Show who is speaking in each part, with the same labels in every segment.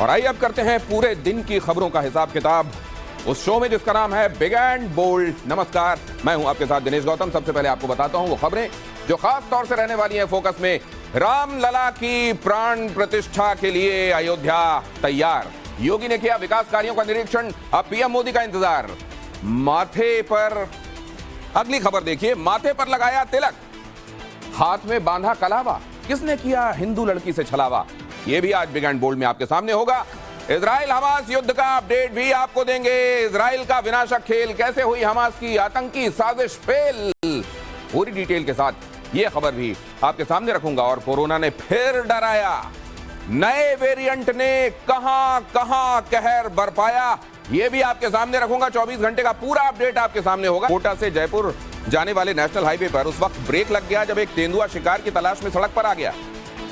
Speaker 1: और आइए अब करते हैं पूरे दिन की खबरों का हिसाब किताब उस शो में जिसका नाम है बिग एंड बोल्ड। नमस्कार, मैं हूं आपके साथ दिनेश गौतम। सबसे पहले आपको बताता हूं वो खबरें जो खास तौर से रहने वाली हैं फोकस में। रामलला की प्राण प्रतिष्ठा के लिए अयोध्या तैयार, योगी ने किया विकास कार्यों का निरीक्षण, अब पीएम मोदी का इंतजार। माथे पर, अगली खबर देखिए, माथे पर लगाया तिलक, हाथ में बांधा कलावा, किसने किया हिंदू लड़की से छलावा, ये भी आज बिग एंड बोल्ड में आपके सामने होगा। इजराइल हमास युद्ध का अपडेट भी आपको देंगे। इजराइल का विनाशक खेल, कैसे हुई हमास की आतंकी साजिश फेल, पूरी डिटेल के साथ ये खबर भी आपके सामने रखूंगा। और कोरोना ने फिर डराया, नए वेरिएंट ने कहां कहां कहर बरपाया, ये भी आपके सामने रखूंगा। 24 घंटे का पूरा अपडेट आपके सामने होगा। कोटा से जयपुर जाने वाले नेशनल हाईवे पर उस वक्त ब्रेक लग गया जब एक तेंदुआ शिकार की तलाश में सड़क पर आ गया।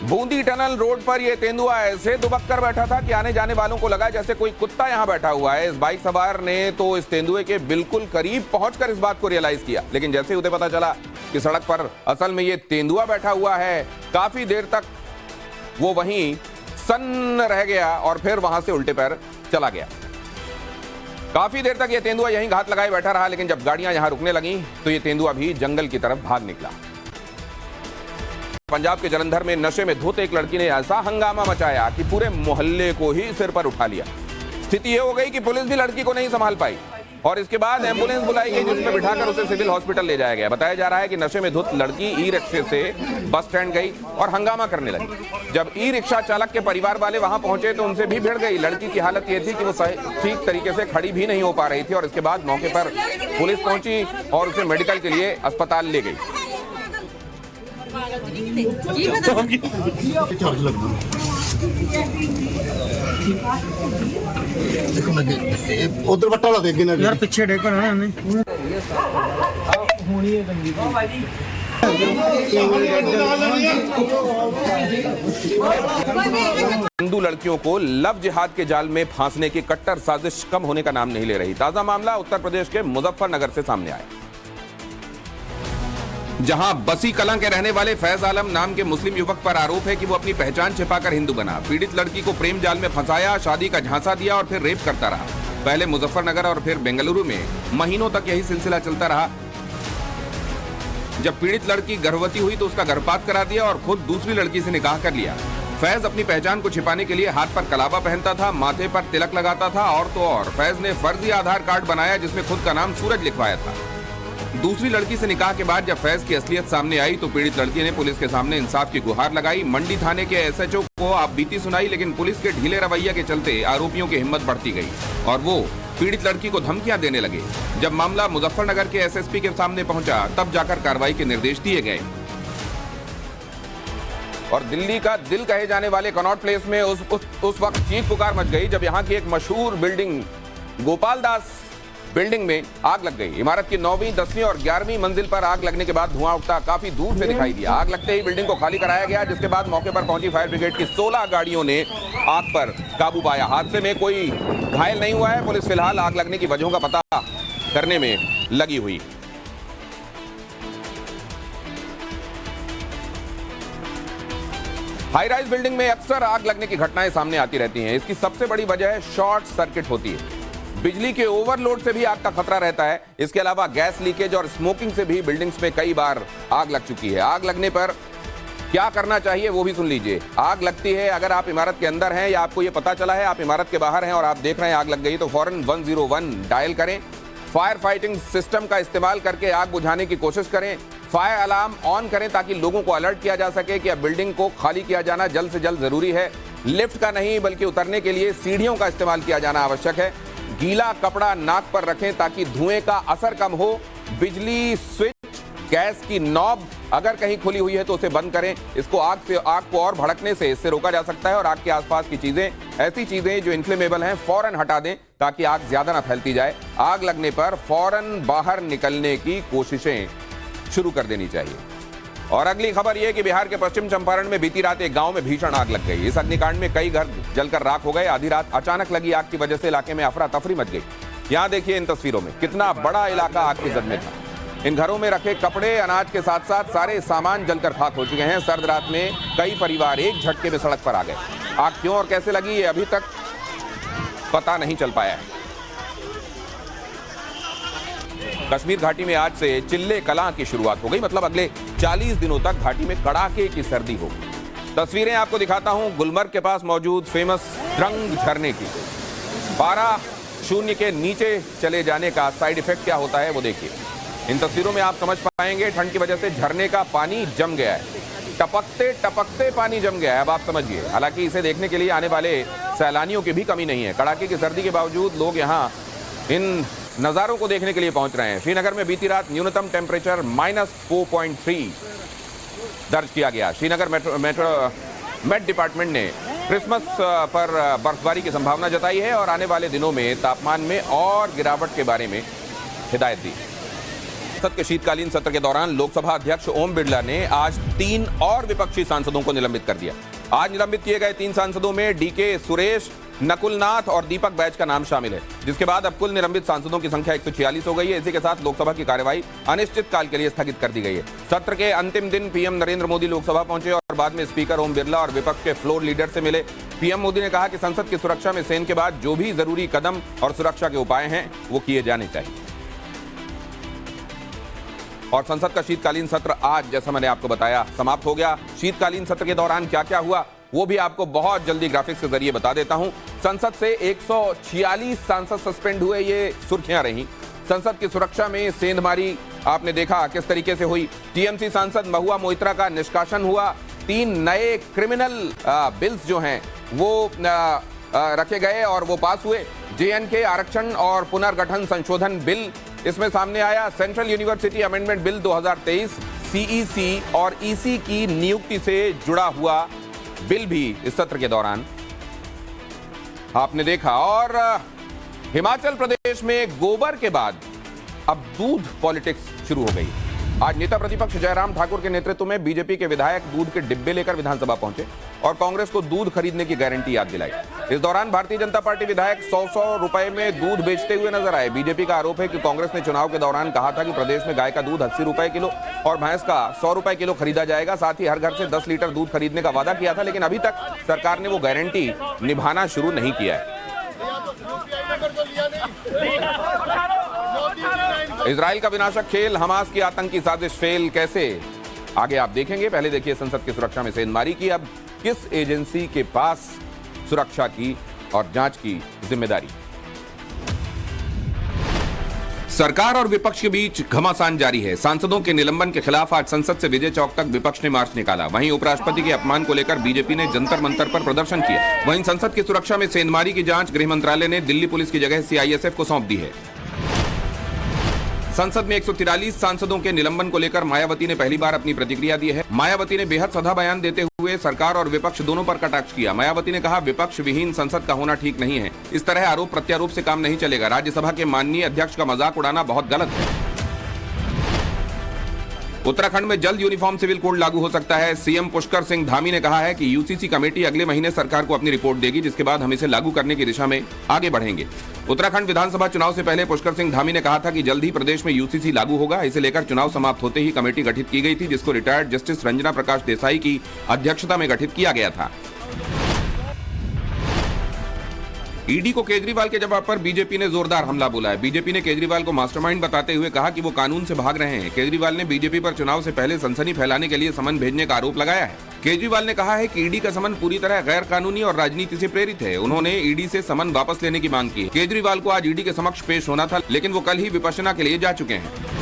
Speaker 1: बूंदी टनल रोड पर यह तेंदुआ ऐसे दुबक कर बैठा था कि आने जाने वालों को लगा जैसे कोई कुत्ता यहां बैठा हुआ है। इस बाइक सवार ने तो इस तेंदुए के बिल्कुल करीब पहुंचकर इस बात को रियलाइज किया, लेकिन जैसे ही उसे पता चला कि सड़क पर असल में यह तेंदुआ बैठा हुआ है, काफी देर तक वो वहीं सन्न रह गया और फिर वहां से उल्टे पैर चला गया। काफी देर तक यह तेंदुआ यहीं घात लगाए बैठा रहा, लेकिन जब गाड़ियां यहां रुकने लगी तो यह तेंदुआ भी जंगल की तरफ भाग निकला। पंजाब के जलंधर में नशे में धुत एक लड़की ने ऐसा हंगामा मचाया कि पूरे मोहल्ले को ही सिर पर उठा लिया। स्थिति यह हो गई कि पुलिस भी लड़की को नहीं संभाल पाई और इसके बाद एम्बुलेंस बुलाई गई, जिसमें बिठाकर उसे सिविल हॉस्पिटल ले जाया गया। बताया जा रहा है कि नशे में धुत लड़की ई रिक्शे से बस स्टैंड गई और हंगामा करने लगी। जब ई रिक्शा चालक के परिवार वाले वहां पहुंचे तो उनसे भी भिड़ गई। लड़की की हालत यह थी कि वो ठीक तरीके से खड़ी भी नहीं हो पा रही थी और इसके बाद मौके पर पुलिस पहुंची और उसे मेडिकल के लिए अस्पताल ले गई।
Speaker 2: उधर बट्टा लगे यार, पीछे देखो ना।
Speaker 1: हिंदू लड़कियों को लव जिहाद के जाल में फांसने की कट्टर साजिश कम होने का नाम नहीं ले रही। ताजा मामला उत्तर प्रदेश के मुजफ्फरनगर से सामने आया, जहां बसी कलां के रहने वाले फैज आलम नाम के मुस्लिम युवक पर आरोप है कि वो अपनी पहचान छिपाकर हिंदू बना। पीड़ित लड़की को प्रेम जाल में फंसाया, शादी का झांसा दिया और फिर रेप करता रहा। पहले मुजफ्फरनगर और फिर बेंगलुरु में महीनों तक यही सिलसिला चलता रहा। जब पीड़ित लड़की गर्भवती हुई तो उसका गर्भपात करा दिया और खुद दूसरी लड़की से निकाह कर लिया। फैज अपनी पहचान को छिपाने के लिए हाथ पर कलावा पहनता था, माथे पर तिलक लगाता था और तो और फैज ने फर्जी आधार कार्ड बनाया जिसमें खुद का नाम सूरज लिखवाया था। दूसरी लड़की से निकाह के बाद जब फैज की असलियत सामने आई तो पीड़ित लड़की ने पुलिस के सामने इंसाफ की गुहार लगाई। मंडी थाने के एसएचओ को आप बीती सुनाई, लेकिन पुलिस के ढीले रवैये के चलते आरोपियों की हिम्मत बढ़ती गई और वो पीड़ित लड़की को धमकियां देने लगे। जब मामला मुजफ्फरनगर के एसएसपी के सामने पहुंचा तब जाकर कार्रवाई के निर्देश दिए गए। और दिल्ली का दिल कहे जाने वाले कनॉट प्लेस में उस वक्त चीख पुकार मच गई जब यहाँ की एक मशहूर बिल्डिंग गोपाल दास बिल्डिंग में आग लग गई। इमारत की 9वीं, 10वीं और 11वीं मंजिल पर आग लगने के बाद धुआं उठता काफी दूर से दिखाई दिया। आग लगते ही बिल्डिंग को खाली कराया गया, जिसके बाद मौके पर पहुंची फायर ब्रिगेड की 16 गाड़ियों ने आग पर काबू पाया। हादसे में कोई घायल नहीं हुआ है। पुलिस फिलहाल आग लगने की वजहों का पता करने में लगी हुई। हाई राइज बिल्डिंग में अक्सर आग लगने की घटनाएं सामने आती रहती हैं। इसकी सबसे बड़ी वजह है शॉर्ट सर्किट होती है। बिजली के ओवरलोड से भी आग का खतरा रहता है। इसके अलावा गैस लीकेज और स्मोकिंग से भी बिल्डिंग्स में कई बार आग लग चुकी है। आग लगने पर क्या करना चाहिए वो भी सुन लीजिए। आग लगती है, अगर आप इमारत के अंदर हैं या आपको ये पता चला है आप इमारत के बाहर हैं और आप देख रहे हैं आग लग गई, तो फौरन 101 डायल करें। फायर फाइटिंग सिस्टम का इस्तेमाल करके आग बुझाने की कोशिश करें। फायर अलार्म ऑन करें ताकि लोगों को अलर्ट किया जा सके कि अब बिल्डिंग को खाली किया जाना जल्द से जल्द जरूरी है। लिफ्ट का नहीं बल्कि उतरने के लिए सीढ़ियों का इस्तेमाल किया जाना आवश्यक है। गीला कपड़ा नाक पर रखें ताकि धुएं का असर कम हो। बिजली स्विच, गैस की नॉब अगर कहीं खुली हुई है तो उसे बंद करें। इसको आग को और भड़कने से इससे रोका जा सकता है। और आग के आसपास की चीजें, ऐसी चीजें जो इन्फ्लेमेबल हैं, फौरन हटा दें ताकि आग ज्यादा ना फैलती जाए। आग लगने पर फौरन बाहर निकलने की कोशिशें शुरू कर देनी चाहिए। और अगली खबर यह कि बिहार के पश्चिम चंपारण में बीती रात एक गांव में भीषण आग लग गई। इस अग्निकांड में कई घर जलकर राख हो गए। आधी रात अचानक लगी आग की वजह से इलाके में अफरा तफरी मच गई। यहां देखिए इन तस्वीरों में कितना बड़ा इलाका आग की जद में था। इन घरों में रखे कपड़े, अनाज के साथ साथ सारे सामान जलकर खाक हो चुके हैं। सर्द रात में कई परिवार एक झटके में सड़क पर आ गए। आग क्यों और कैसे लगी ये अभी तक पता नहीं चल पाया है। कश्मीर घाटी में आज से चिल्ले कलां की शुरुआत हो गई, मतलब अगले 40 दिनों तक घाटी में कड़ाके की सर्दी होगी। तस्वीरें आपको दिखाता हूं गुलमर्ग के पास मौजूद फेमस ड्रंग झरने की। पारा शून्य के नीचे चले जाने का साइड इफेक्ट क्या होता है वो देखिए। इन तस्वीरों में आप समझ पाएंगे ठंड की वजह से झरने का पानी जम गया है, टपकते टपकते पानी जम गया है। अब आप समझिए, हालांकि इसे देखने के लिए आने वाले सैलानियों की भी कमी नहीं है। कड़ाके की सर्दी के बावजूद लोग यहाँ इन नज़ारों को देखने के लिए पहुंच रहे हैं। श्रीनगर में बीती रात न्यूनतम टेम्परेचर -4.3 दर्ज किया गया। श्रीनगर मेट डिपार्टमेंट ने क्रिसमस पर बर्फबारी की संभावना जताई है और आने वाले दिनों में तापमान में और गिरावट के बारे में हिदायत दी। संसद के शीतकालीन सत्र के दौरान लोकसभा अध्यक्ष ओम बिरला ने आज 3 और विपक्षी सांसदों को निलंबित कर दिया। आज निलंबित किए गए 3 सांसदों में डीके सुरेश, नकुल नाथ और दीपक बैज का नाम शामिल है, जिसके बाद अब कुल निलंबित सांसदों की संख्या 146 हो गई है। इसी के साथ लोकसभा की कार्यवाही अनिश्चित काल के लिए स्थगित कर दी गई है। सत्र के अंतिम दिन पीएम नरेंद्र मोदी लोकसभा पहुंचे और बाद में स्पीकर ओम बिरला और विपक्ष के फ्लोर लीडर से मिले। पीएम मोदी ने कहा कि संसद की सुरक्षा में सेना के बाद जो भी जरूरी कदम और सुरक्षा के उपाय हैं वो किए जाने चाहिए। और संसद का शीतकालीन सत्र आज, जैसा मैंने आपको बताया, समाप्त हो गया। शीतकालीन सत्र के दौरान क्या क्या हुआ वो भी आपको बहुत जल्दी ग्राफिक्स के जरिए बता देता हूं। संसद से 146 सांसद सस्पेंड हुए, ये सुर्खियां रही। संसद की सुरक्षा में सेंधमारी आपने देखा किस तरीके से हुई। टीएमसी सांसद महुआ मोइत्रा का निष्कासन हुआ। 3 नए क्रिमिनल बिल्स जो हैं वो रखे गए और वो पास हुए। जेएनके आरक्षण और पुनर्गठन संशोधन बिल इसमें सामने आया। Central university amendment bill 2023 CEC और ईसी की नियुक्ति से जुड़ा हुआ बिल भी इस सत्र के दौरान आपने देखा। और हिमाचल प्रदेश में गोबर के बाद अब दूध पॉलिटिक्स शुरू हो गई। आज नेता प्रतिपक्ष जयराम ठाकुर के नेतृत्व में बीजेपी के विधायक दूध के डिब्बे लेकर विधानसभा पहुंचे और कांग्रेस को दूध खरीदने की गारंटी याद दिलाई। इस दौरान भारतीय जनता पार्टी विधायक 100 रुपए में दूध बेचते हुए नजर आए। बीजेपी का आरोप है कि कांग्रेस ने चुनाव के दौरान कहा था कि प्रदेश में गाय का दूध 80 रुपए किलो और भैंस का 100 रुपए किलो खरीदा जाएगा। साथ ही हर घर से 10 लीटर दूध खरीदने का वादा किया था, लेकिन अभी तक सरकार ने वो गारंटी निभाना शुरू नहीं किया है। इजराइल का विनाशक खेल, हमास की आतंकी साजिश फेल, कैसे आगे आप देखेंगे। पहले देखिए संसद की सुरक्षा में सेंधमारी की अब किस एजेंसी के पास सुरक्षा की और जांच की जिम्मेदारी। सरकार और विपक्ष के बीच घमासान जारी है। सांसदों के निलंबन के खिलाफ आज संसद से विजय चौक तक विपक्ष ने मार्च निकाला। वहीं उपराष्ट्रपति के अपमान को लेकर बीजेपी ने जंतर मंतर पर प्रदर्शन किया। वहीं संसद की सुरक्षा में सेंधमारी की जांच गृह मंत्रालय ने दिल्ली पुलिस की जगह सीआईएसएफ को सौंप दी है। संसद में 143 सांसदों के निलंबन को लेकर मायावती ने पहली बार अपनी प्रतिक्रिया दी है। मायावती ने बेहद सधा बयान देते हुए सरकार और विपक्ष दोनों पर कटाक्ष किया। मायावती ने कहा, विपक्ष विहीन संसद का होना ठीक नहीं है। इस तरह आरोप प्रत्यारोप से काम नहीं चलेगा। राज्यसभा के माननीय अध्यक्ष का मजाक उड़ाना बहुत गलत है। उत्तराखंड में जल्द यूनिफॉर्म सिविल कोड लागू हो सकता है। सीएम पुष्कर सिंह धामी ने कहा है कि यूसीसी कमेटी अगले महीने सरकार को अपनी रिपोर्ट देगी, जिसके बाद हम इसे लागू करने की दिशा में आगे बढ़ेंगे। उत्तराखंड विधानसभा चुनाव से पहले पुष्कर सिंह धामी ने कहा था कि जल्द ही प्रदेश में यूसीसी लागू होगा। इसे लेकर चुनाव समाप्त होते ही कमेटी गठित की गई थी, जिसको रिटायर्ड जस्टिस रंजना प्रकाश देसाई की अध्यक्षता में गठित किया गया था। ईडी को केजरीवाल के जवाब पर बीजेपी ने जोरदार हमला बोला है। बीजेपी ने केजरीवाल को मास्टरमाइंड बताते हुए कहा कि वो कानून से भाग रहे हैं। केजरीवाल ने बीजेपी पर चुनाव से पहले सनसनी फैलाने के लिए समन भेजने का आरोप लगाया है। केजरीवाल ने कहा है कि ईडी का समन पूरी तरह गैर कानूनी और राजनीति से प्रेरित है। उन्होंने ईडी से समन वापस लेने की मांग की है। केजरीवाल को आज ईडी के समक्ष पेश होना था, लेकिन वो कल ही विपश्यना के लिए जा चुके हैं।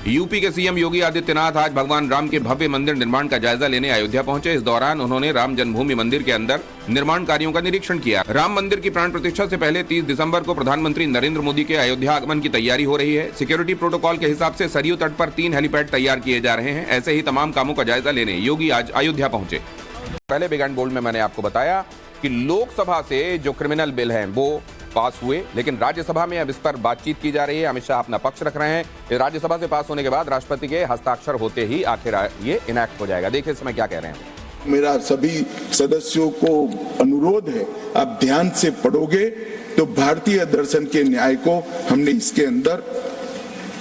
Speaker 1: यूपी के सीएम योगी आदित्यनाथ आज भगवान राम के भव्य मंदिर निर्माण का जायजा लेने अयोध्या पहुंचे। इस दौरान उन्होंने राम जन्मभूमि मंदिर के अंदर निर्माण कार्यों का निरीक्षण किया। राम मंदिर की प्राण प्रतिष्ठा से पहले 30 दिसंबर को प्रधानमंत्री नरेंद्र मोदी के अयोध्या आगमन की तैयारी हो रही है। सिक्योरिटी प्रोटोकॉल के हिसाब से सरयू तट पर 3 हेलीपैड तैयार किए जा रहे हैं। ऐसे ही तमाम कामों का जायजा लेने योगी आज अयोध्या पहुंचे। पहले बिग एंड बोल्ड में मैंने आपको बताया कि लोकसभा से जो क्रिमिनल बिल हैं वो पास हुए, लेकिन राज्यसभा में अब इस पर बातचीत की जा रही है। अमित शाह अपना पक्ष रख रहे हैं। राज्यसभा से पास होने के बाद राष्ट्रपति के हस्ताक्षर होते ही आखिर ये इनैक्ट हो जाएगा। देखिए इस समय क्या कह रहे हैं।
Speaker 3: मेरा सभी सदस्यों को अनुरोध है, आप ध्यान से पढ़ोगे तो भारतीय दर्शन के न्याय को हमने इसके अंदर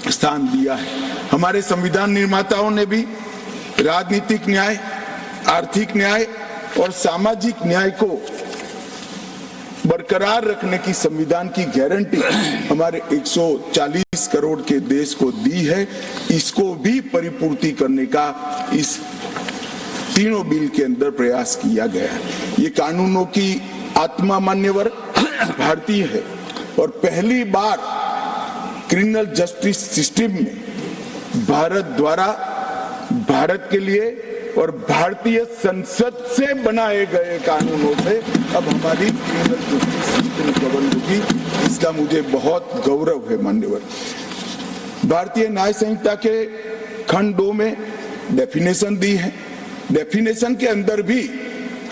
Speaker 3: स्थान दिया है। हमारे संविधान निर्माताओं ने भी राजनीतिक न्याय, आर्थिक न्याय और सामाजिक न्याय को बरकरार रखने की संविधान की गारंटी हमारे 140 करोड़ के देश को दी है, इसको भी परिपूर्ति करने का इस तीनों बिल के अंदर प्रयास किया गया है। ये कानूनों की आत्मा मान्यवर भारतीय है और पहली बार क्रिमिनल जस्टिस सिस्टम में भारत द्वारा भारत के लिए और भारतीय संसद से बनाए गए कानूनों से अब हमारी क्रिमिनल जस्टिस सिस्टम गवर्न होगी, इसका मुझे बहुत गौरव है मान्यवर। भारतीय न्याय संहिता के खंड 2 में डेफिनेशन दी है। डेफिनेशन के अंदर भी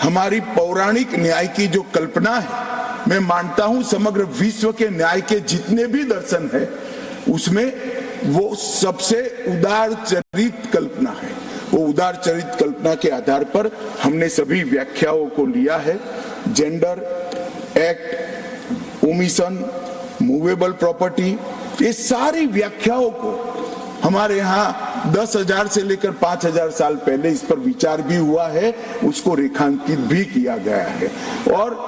Speaker 3: हमारी पौराणिक न्याय की जो कल्पना है, मैं मानता हूं समग्र विश्व के न्याय के जितने भी दर्शन है उसमें वो सबसे उदार चरित कल्पना है। वो उदार चरित कल्पना के आधार पर हमने सभी व्याख्याओं को लिया है। Gender, act, omission, movable property, ये सारी व्याख्याओं को हमारे यहाँ 10,000 से लेकर 5,000 साल पहले इस पर विचार भी हुआ है, उसको रेखांकित भी किया गया है। और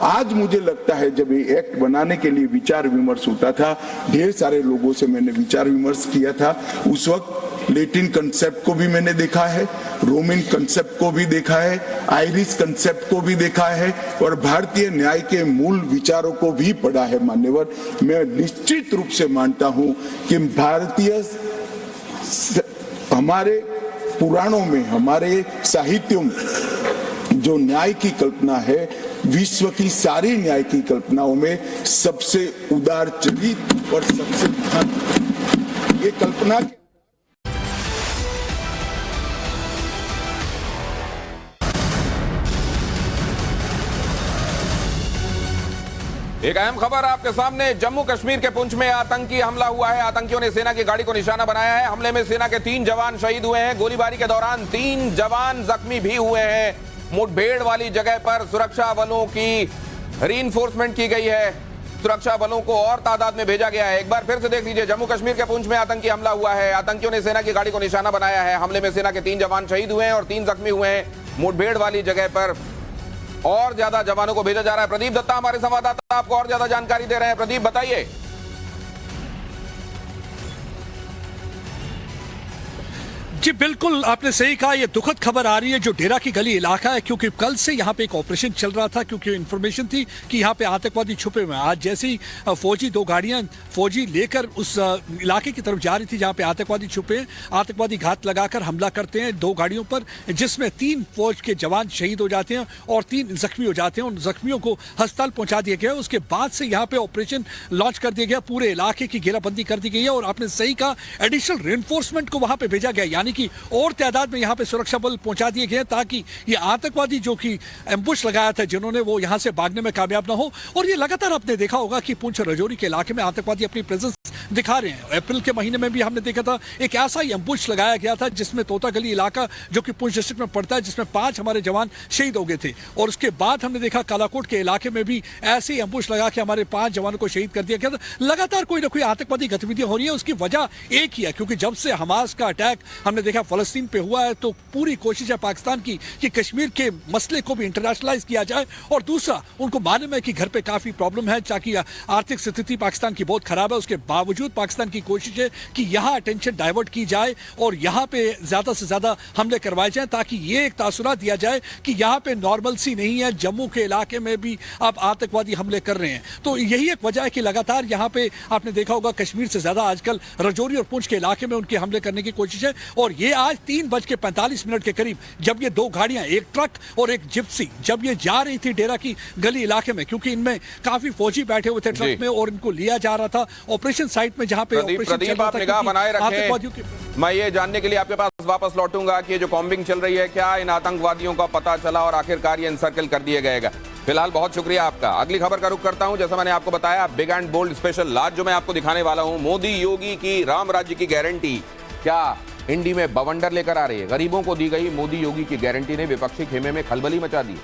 Speaker 3: आज मुझे लगता है जब ये एक्ट बनाने के लिए विचार विमर्श होता था, ढेर सारे लोगों से मैंने विचार विमर्श किया था, उस वक्त लैटिन कंसेप्ट को भी मैंने देखा है, रोमन कंसेप्ट को भी देखा है, आयरिश कंसेप्ट को भी देखा है और भारतीय न्याय के मूल विचारों को भी पढ़ा है मान्यवर। मैं निश्चित रूप से मानता हूं कि भारतीय हमारे पुराणों में, हमारे साहित्यों में जो न्याय की कल्पना है, विश्व की सारी न्याय की कल्पनाओं में सबसे उदार चरित और सबसे महान ये कल्पना।
Speaker 1: एक अहम खबर आपके सामने। जम्मू कश्मीर के पुंछ में आतंकी हमला हुआ है। आतंकियों ने सेना की गाड़ी को निशाना बनाया है। हमले में सेना के 3 जवान शहीद हुए हैं। गोलीबारी के दौरान 3 जवान जख्मी भी हुए हैं। मुठभेड़ वाली जगह पर सुरक्षा बलों की रीइंफोर्समेंट की गई है। सुरक्षा बलों को और तादाद में भेजा गया है। एक बार फिर से देख लीजिए, जम्मू कश्मीर के पुंछ में आतंकी हमला हुआ है। आतंकियों ने सेना की गाड़ी को निशाना बनाया है। हमले में सेना के 3 जवान शहीद हुए हैं और 3 जख्मी हुए हैं। मुठभेड़ वाली जगह पर और ज्यादा जवानों को भेजा जा रहा है। प्रदीप दत्ता हमारे संवाददाता आपको और ज्यादा जानकारी दे रहे हैं। प्रदीप बताइए।
Speaker 4: जी बिल्कुल, आपने सही कहा। ये दुखद खबर आ रही है जो डेरा की गली इलाका है, क्योंकि कल से यहाँ पे एक ऑपरेशन चल रहा था, क्योंकि इन्फॉर्मेशन थी कि यहाँ पे आतंकवादी छुपे हुए हैं। आज जैसे ही फौजी 2 गाड़ियां फौजी लेकर उस इलाके की तरफ जा रही थी जहाँ पे आतंकवादी छुपे हैं, आतंकवादी घात लगाकर हमला करते हैं 2 गाड़ियों पर, जिसमें 3 फौज के जवान शहीद हो जाते हैं और 3 जख्मी हो जाते हैं। उन जख्मियों को अस्पताल पहुंचा दिया गया। उसके बाद से यहाँ पे ऑपरेशन लॉन्च कर दिया गया, पूरे इलाके की घेराबंदी कर दी गई है और आपने सही कहा, एडिशनल रेनफोर्समेंट को वहां पे भेजा गया, यानी कि और तादाद में यहाँ पे सुरक्षा बल पहुंचा दिए गए ताकि ये आतंकवादी जो कि एम्बुश लगाया था जिन्होंने, वो यहाँ से भागने में कामयाब ना हो। और ये लगातार आपने देखा होगा कि पुंछ राजौरी के इलाके में आतंकवादी अपनी प्रेजेंस दिखा रहे हैं। अप्रैल के महीने में भी हमने देखा था एक ऐसा ही एम्बुश लगाया गया था जिसमें तोता गली इलाका जो कि पुंछ डिस्ट्रिक्ट में पड़ता है, जिसमें 5 हमारे जवान शहीद हो गए थे। और उसके बाद हमने देखा कालाकोट के इलाके में भी ऐसे ही एम्बुश लगा के हमारे 5 जवानों को शहीद कर दिया गया था। लगातार कोई ना कोई आतंकवादी गतिविधियां हो रही है। उसकी वजह एक ही है, क्योंकि जब से हमास का अटैक हमने देखा फलस्तीन पे हुआ है, तो पूरी कोशिश है पाकिस्तान की कि कश्मीर के मसले को भी इंटरनेशनलाइज किया जाए। और दूसरा, उनको मालूम है कि घर पे काफी प्रॉब्लम है, ताकि आर्थिक स्थिति पाकिस्तान की बहुत खराब है। उसके बावजूद पाकिस्तान की कोशिश है कि यहाँ अटेंशन डाइवर्ट की जाए और यहाँ पे ज्यादा से ज्यादा हमले करवाए जाए, ताकि ये एक तासुरात दिया जाए कि यहाँ पे नॉर्मलसी नहीं है, जम्मू के इलाके में भी अब आतंकवादी हमले कर रहे हैं। तो यही एक वजह है कि लगातार यहाँ पे आपने देखा होगा कश्मीर से ज्यादा आजकल राजौरी और पुंछ के इलाके में उनके हमले करने की कोशिश है। और ये आज 3:45 के करीब जब ये 2 गाड़ियां, एक ट्रक और एक जिप्सी, जब ये जा रही थी डेरा की गली इलाके में, क्योंकि इनमें काफी फौजी बैठे हुए थे ट्रक में और इनको लिया जा रहा था ऑपरेशन साइट में, जहां पे ऑपरेशन चल रहा था।
Speaker 1: निगाह बनाए रखें। मैं ये जानने के लिए आपके पास वापस लौटूंगा कि ये जो कॉम्बिंग चल रही है, क्या इन आतंकवादियों का पता चला और आखिरकार ये एनसर्कल कर दिया गएगा? फिलहाल बहुत शुक्रिया आपका। अगली खबर का रुख करता हूं। जैसा मैंने आपको बताया, बिग एंड बोल्ड स्पेशल आज जो मैं आपको दिखाने वाला हूं, मोदी योगी की राम राज्य की गारंटी क्या इंडी में बवंडर लेकर आ रही है। गरीबों को दी गई मोदी योगी की गारंटी ने विपक्षी खेमे में खलबली मचा दी।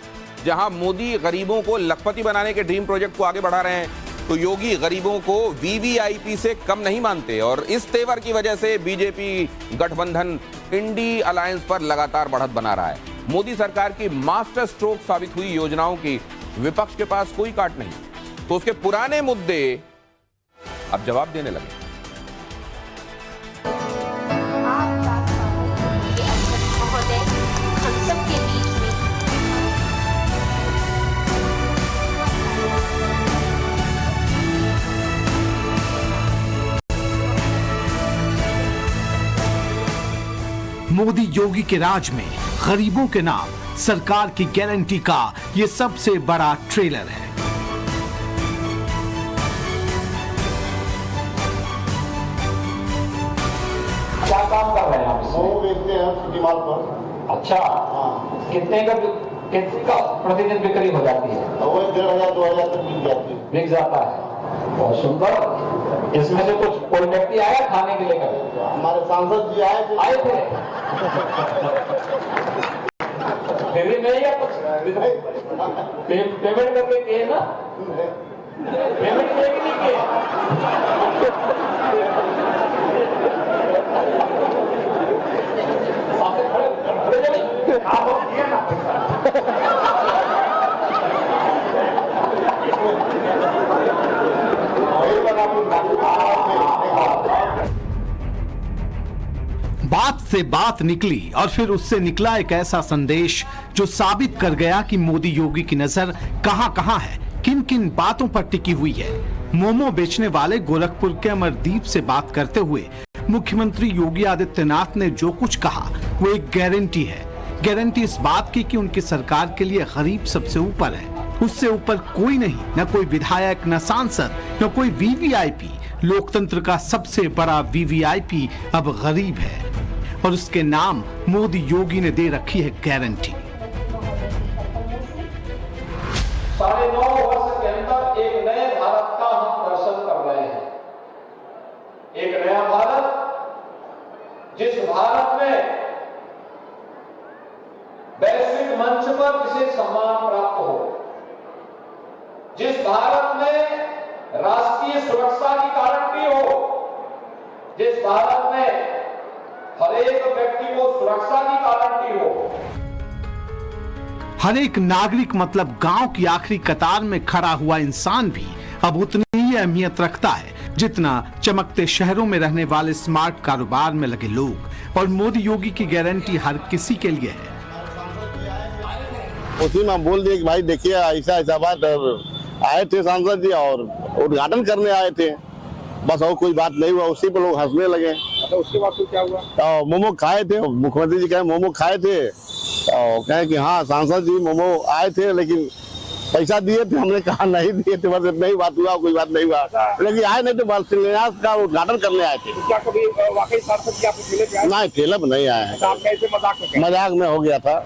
Speaker 1: जहां मोदी गरीबों को लखपति बनाने के ड्रीम प्रोजेक्ट को आगे बढ़ा रहे हैं, तो योगी गरीबों को वीवीआईपी से कम नहीं मानते। और इस तेवर की वजह से बीजेपी गठबंधन इंडी अलायंस पर लगातार बढ़त बना रहा है। मोदी सरकार की मास्टर स्ट्रोक साबित हुई योजनाओं की विपक्ष के पास कोई काट नहीं, तो उसके पुराने मुद्दे अब जवाब देने लगे।
Speaker 5: हम सबके बीच में
Speaker 6: मोदी योगी के राज में गरीबों के नाम सरकार की गारंटी का ये सबसे बड़ा ट्रेलर है।
Speaker 7: क्या काम कर रहे हैं आप?
Speaker 8: वो बेचते हैं सिटी मॉल पर।
Speaker 7: अच्छा, कितने का प्रतिदिन बिक्री हो जाती है?
Speaker 8: वो 1500 2000 तक मिल जाती है।
Speaker 7: बिक जाता है। बहुत सुंदर। इसमें से कुछ कोई व्यक्ति आया खाने के लिए कभी?
Speaker 8: हमारे सांसद जी आए थे।
Speaker 7: फिर भी नहीं है कुछ पेमेंट करके किए ना? पेमेंट किए कि नहीं किए?
Speaker 6: बात से बात निकली और फिर उससे निकला एक ऐसा संदेश जो साबित कर गया कि मोदी योगी की नजर कहां कहां है, किन किन बातों पर टिकी हुई है। मोमो बेचने वाले गोरखपुर के अमरदीप से बात करते हुए मुख्यमंत्री योगी आदित्यनाथ ने जो कुछ कहा वो एक गारंटी है। गारंटी इस बात की कि उनकी सरकार के लिए गरीब सबसे ऊपर है, उससे ऊपर कोई नहीं, न कोई विधायक, न सांसद, न कोई वीवीआईपी। लोकतंत्र का सबसे बड़ा वीवीआईपी अब गरीब है और उसके नाम मोदी योगी ने दे रखी है गारंटी।
Speaker 7: 9.5 वर्ष के अंदर एक नए भारत का हम दर्शन कर रहे हैं। एक नया भारत, जिस भारत में वैश्विक मंच पर इसे सम्मान प्राप्त हो, जिस भारत में राष्ट्रीय सुरक्षा की गारंटी हो, जिस भारत में हर एक व्यक्ति को सुरक्षा की गारंटी हो।
Speaker 6: हर एक नागरिक मतलब गांव की आखिरी कतार में खड़ा हुआ इंसान भी अब उतनी ही अहमियत रखता है जितना चमकते शहरों में रहने वाले स्मार्ट कारोबार में लगे लोग। और मोदी योगी की गारंटी हर किसी के लिए है।
Speaker 8: उसी में हम बोल दिए कि भाई देखिए ऐसा ऐसा बात, आए थे सांसद जी और उद्घाटन करने आए थे, बस और कोई बात नहीं हुआ। उसी पर लोग हंसने लगे।
Speaker 7: तो उसके बाद फिर क्या हुआ?
Speaker 8: तो मोमो खाए थे, मुख्यमंत्री जी कहे मोमो खाए थे, तो कहे कि हाँ सांसद जी मोमो आए थे लेकिन पैसा दिए थे। हमने कहा नहीं दिए थे, बस इतना ही बात हुआ, कोई बात नहीं हुआ। लेकिन आए नहीं तो शिलान्यास का उद्घाटन करने आए थे।
Speaker 7: क्या कभी वाकई सांसद जी आपके ठेले पे आए?
Speaker 8: नहीं, ठेले पर नहीं आए हैं।
Speaker 7: आप कैसे
Speaker 8: मजाक में हो गया था।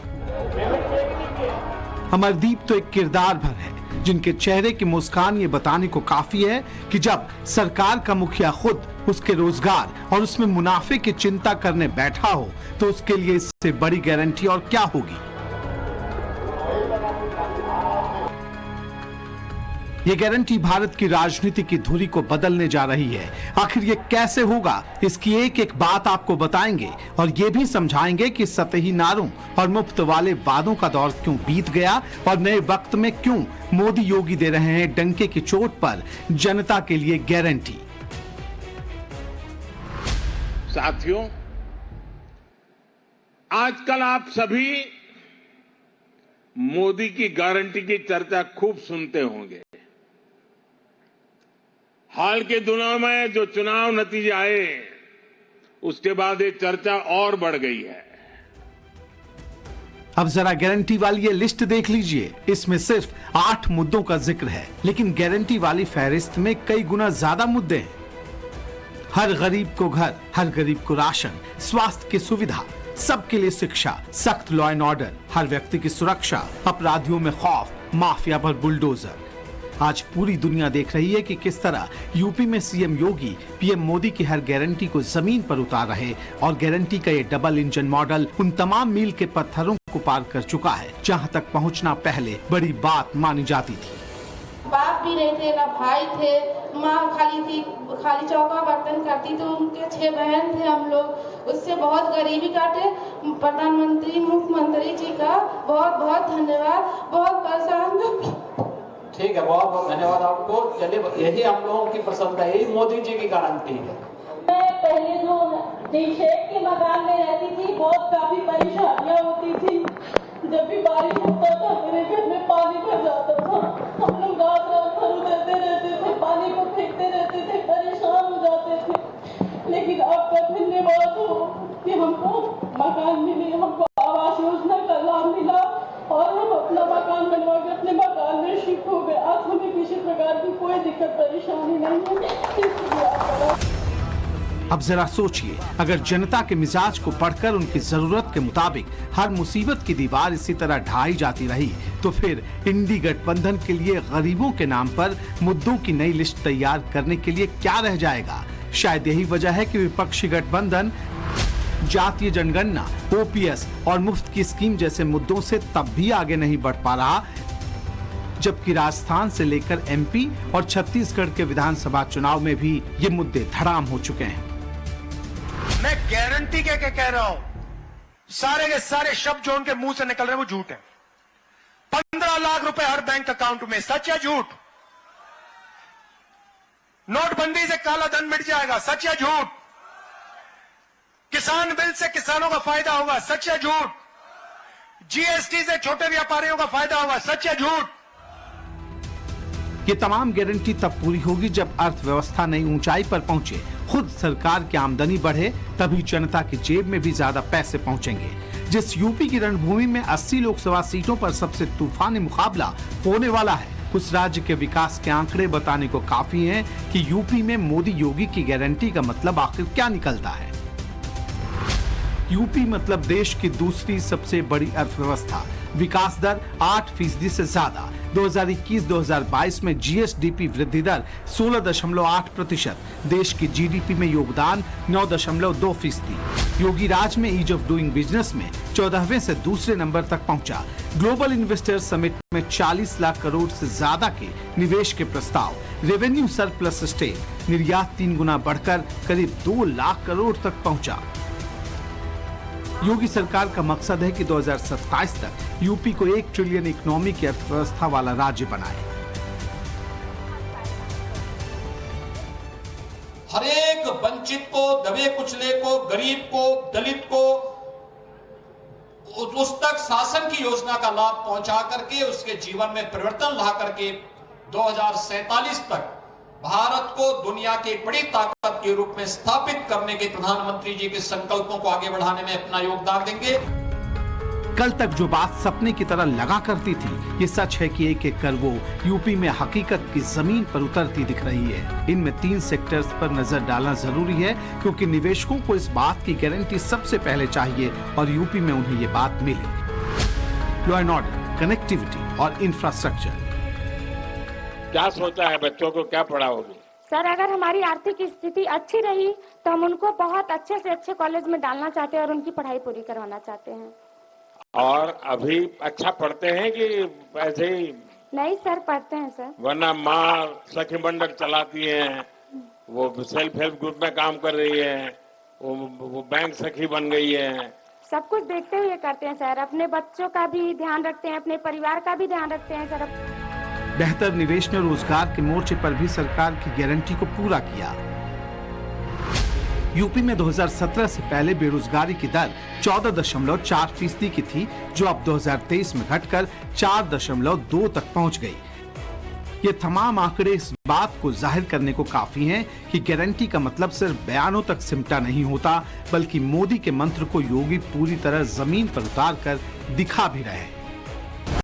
Speaker 6: अमरदीप तो एक किरदार भर है जिनके चेहरे की मुस्कान ये बताने को काफी है कि जब सरकार का मुखिया खुद उसके रोजगार और उसमें मुनाफे की चिंता करने बैठा हो तो उसके लिए इससे बड़ी गारंटी और क्या होगी। ये गारंटी भारत की राजनीति की धुरी को बदलने जा रही है। आखिर ये कैसे होगा, इसकी एक एक बात आपको बताएंगे और ये भी समझाएंगे कि सतही नारों और मुफ्त वाले वादों का दौर क्यों बीत गया और नए वक्त में क्यों मोदी योगी दे रहे हैं डंके की चोट पर जनता के लिए गारंटी।
Speaker 9: साथियों, आजकल आप सभी मोदी की गारंटी की चर्चा खूब सुनते होंगे। हाल के दिनों में जो चुनाव नतीजे आए उसके बाद ये चर्चा और बढ़ गई है।
Speaker 6: अब जरा गारंटी वाली ये लिस्ट देख लीजिए। इसमें सिर्फ 8 मुद्दों का जिक्र है, लेकिन गारंटी वाली फहरिस्त में कई गुना ज्यादा मुद्दे हैं। हर गरीब को घर, हर गरीब को राशन, स्वास्थ्य की सुविधा, सबके लिए शिक्षा, सख्त लॉ एंड ऑर्डर, हर व्यक्ति की सुरक्षा, अपराधियों में खौफ, माफिया पर बुलडोजर। आज पूरी दुनिया देख रही है कि किस तरह यूपी में सीएम योगी पीएम मोदी की हर गारंटी को जमीन पर उतार रहे और गारंटी का ये डबल इंजन मॉडल उन तमाम मील के पत्थरों को पार कर चुका है जहां तक पहुंचना पहले बड़ी बात मानी जाती थी।
Speaker 5: बाप भी नहीं थे, ना भाई थे, माँ खाली थी, खाली चौका बर्तन करती तो उनके 6 बहन थे हम लोग। उससे बहुत गरीबी काटे। प्रधानमंत्री मुख्यमंत्री जी का बहुत बहुत धन्यवाद। बहुत परेशान
Speaker 7: ठीक है, बहुत बहुत धन्यवाद आपको। चलिए, यही हम लोगों की पसंद है, यही मोदी जी की गारंटी है।
Speaker 5: मैं पहले जो शेड के मकान में रहती थी, बहुत काफी परेशानियां होती थी। जब भी बारिश होता था मेरे घर में पानी भर जाता था। हम लोग रात रात भर उतरते रहते थे, पानी को फेंकते रहते थे, परेशान हो जाते थे। लेकिन आपका धन्यवाद हो कि हमको मकान मिले, हमको आवास योजना का लाभ मिला और हम अपना मकान बनवा के अपने मकान में शिफ्ट हो गए। आज हमें किसी प्रकार की कोई दिक्कत परेशानी नहीं है।
Speaker 6: अब जरा सोचिए, अगर जनता के मिजाज को पढ़कर उनकी जरूरत के मुताबिक हर मुसीबत की दीवार इसी तरह ढाई जाती रही तो फिर इंडी गठबंधन के लिए गरीबों के नाम पर मुद्दों की नई लिस्ट तैयार करने के लिए क्या रह जाएगा। शायद यही वजह है कि विपक्षी गठबंधन जातीय जनगणना, ओपीएस और मुफ्त की स्कीम जैसे मुद्दों से तब भी आगे नहीं बढ़ पा रहा, जबकि राजस्थान से लेकर एमपी और छत्तीसगढ़ के विधानसभा चुनाव में भी ये मुद्दे धड़ाम हो चुके हैं।
Speaker 2: मैं गारंटी के कह रहा हूं, सारे के सारे शब्द जो उनके मुंह से निकल रहे हैं वो झूठ है। 15 लाख रुपए हर बैंक अकाउंट में, सच या झूठ? नोटबंदी से काला धन मिट जाएगा, सच या झूठ? किसान बिल से किसानों का फायदा होगा, सच या झूठ? जीएसटी से छोटे व्यापारियों का फायदा होगा, सच या झूठ?
Speaker 6: ये तमाम गारंटी तब पूरी होगी जब अर्थव्यवस्था नई ऊंचाई पर पहुंचे, खुद सरकार की आमदनी बढ़े, तभी जनता की जेब में भी ज्यादा पैसे पहुंचेंगे। जिस यूपी की रणभूमि में 80 लोकसभा सीटों पर सबसे तूफानी मुकाबला होने वाला है, उस राज्य के विकास के आंकड़े बताने को काफी हैं कि यूपी में मोदी योगी की गारंटी का मतलब आखिर क्या निकलता है। यूपी मतलब देश की दूसरी सबसे बड़ी अर्थव्यवस्था, विकास दर 8% से ज्यादा। 2021-2022 में जीएसडीपी वृद्धि दर 16.8%, देश की जीडीपी में योगदान 9.2%। योगी राज में ईज ऑफ डूइंग बिजनेस में 14वें से दूसरे नंबर तक पहुंचा। ग्लोबल इन्वेस्टर्स समिट में 40 लाख करोड़ से ज्यादा के निवेश के प्रस्ताव, रेवेन्यू सरप्लस स्टे, निर्यात 3 गुना बढ़कर करीब 2 लाख करोड़ तक पहुंचा। योगी सरकार का मकसद है कि 2027 तक यूपी को 1 ट्रिलियन इकोनॉमी की अर्थव्यवस्था वाला राज्य बनाए।
Speaker 7: हर एक वंचित को, दबे कुचले को, गरीब को, दलित को उस तक शासन की योजना का लाभ पहुंचा करके उसके जीवन में परिवर्तन ला करके 2047 तक भारत को दुनिया की एक बड़ी ताकत के रूप में स्थापित करने के प्रधानमंत्री जी के संकल्पों को आगे बढ़ाने में अपना योगदान देंगे।
Speaker 6: कल तक जो बात सपने की तरह लगा करती थी, ये सच है कि एक एक कर वो यूपी में हकीकत की जमीन पर उतरती दिख रही है। इनमें 3 सेक्टर्स पर नजर डालना जरूरी है, क्योंकि निवेशकों को इस बात की गारंटी सबसे पहले चाहिए और यूपी में उन्हें ये बात मिली। लॉ एंड ऑर्डर, कनेक्टिविटी और इंफ्रास्ट्रक्चर।
Speaker 9: क्या सोचा है, बच्चों को क्या पढ़ाओगे?
Speaker 10: सर, अगर हमारी आर्थिक स्थिति अच्छी रही तो हम उनको बहुत अच्छे से अच्छे कॉलेज में डालना चाहते हैं और उनकी पढ़ाई पूरी करवाना चाहते हैं।
Speaker 9: और अभी अच्छा पढ़ते हैं कि ऐसे ही?
Speaker 10: नहीं सर, पढ़ते हैं सर।
Speaker 9: वरना माँ सखी मंडल चलाती हैं, वो सेल्फ हेल्प ग्रुप में काम कर रही है, वो बैंक सखी बन गई है।
Speaker 10: सब कुछ देखते हुए करते हैं सर, अपने बच्चों का भी ध्यान रखते हैं, अपने परिवार का भी ध्यान रखते हैं सर।
Speaker 6: बेहतर निवेश ने रोजगार के मोर्चे पर भी सरकार की गारंटी को पूरा किया। यूपी में 2017 से पहले बेरोजगारी की दर 14.4% की थी, जो अब 2023 में घटकर 4.2 तक पहुंच गई। ये तमाम आंकड़े इस बात को जाहिर करने को काफी हैं कि गारंटी का मतलब सिर्फ बयानों तक सिमटा नहीं होता, बल्कि मोदी के मंत्र को योगी पूरी तरह जमीन पर उतार कर दिखा भी रहे हैं।